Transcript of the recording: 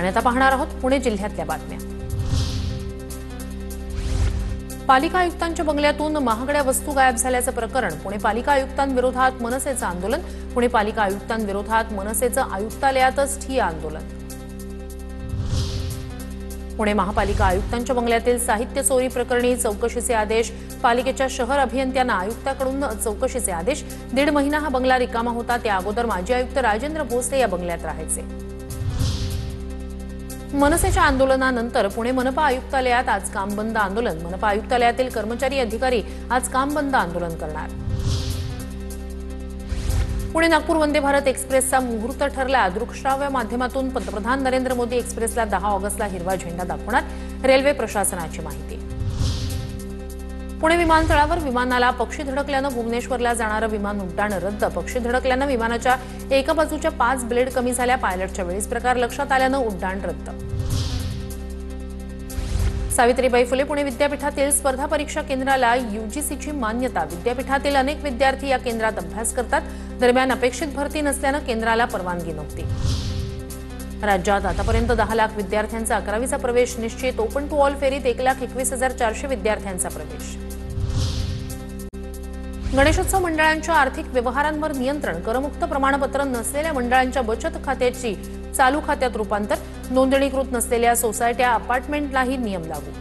आणि आता पाहणार आहोत पुणे जिल्ह्यातल्या बातम्या। पालिका आयुक्तांच्या बंगल्यातून महागड्या वस्तू गायब झाल्याचं प्रकरण। पुणे पालिका आयुक्तांविरोधात मनसेचं आंदोलन। पुणे पालिका आयुक्तांविरोधात मनसेचं आयुक्तालयातच ठिय्या आंदोलन। पुणे महापालिका आयुक्तांच्या बंगल्यातील साहित्य चोरी प्रकरणी चौकशीचे आदेश। पालिकेच्या शहर अभियंत्यांना आयुक्तांकडून चौकशीचे आदेश। 1.5 महिना हा बंगला रिकामा होता। त्या अगोदर माजी आयुक्त राजेंद्र भोसले या बंगल्यात राहायचे। मनसेच्या आंदोलनानंतर पुणे मनपा आयुक्तालयात आज काम बंद आंदोलन। मनपा आयुक्तालयातील कर्मचारी अधिकारी आज काम बंद आंदोलन करणार। पुणे नागपूर वंदे भारत एक्सप्रेसचा मुहूर्त ठरला। दृकश्राव्य माध्यमातून पंतप्रधान नरेंद्र मोदी एक्सप्रेसला 10 ऑगस्टला हिरवा झेंडा दाखवणार। रेल्वे प्रशासनाची माहिती। पुणे विमानतळावर विमानाला पक्षी धडकल्यानं भुवनेश्वरला जाणारं विमान उड्डाण रद्द। पक्षी धडकल्यानं विमानाच्या एका बाजूच्या 5 ब्लेड कमी झाल्या। पायलटच्या वेळीच प्रकार लक्षात आल्यानं उड्डाण रद्द। सावित्रीबाई फुले पुणे विद्यापीठातील स्पर्धा परीक्षा केंद्राला यूजीसीची मान्यता। विद्यापीठातील अनेक विद्यार्थी या केंद्रात अभ्यास करतात। दरम्यान अपेक्षित भरती नसल्यानं केंद्राला परवानगी नव्हती। राज्यात आतापर्यंत 10 लाख विद्यार्थ्यांचा 11वीचा प्रवेश निश्चित। ओपन टू ऑल फेरीत 1,21,400 विद्यार्थ्यांचा प्रवेश। गणेशोत्सव मंडळांच्या आर्थिक व्यवहारांवर नियंत्रण। करमुक्त प्रमाणपत्र नसलेल्या मंडळांच्या बचत खात्याची चालू खात्यात रूपांतर। नोंदणीकृत नसलेल्या सोसायट्या अपार्टमेंटलाही नियम लागू।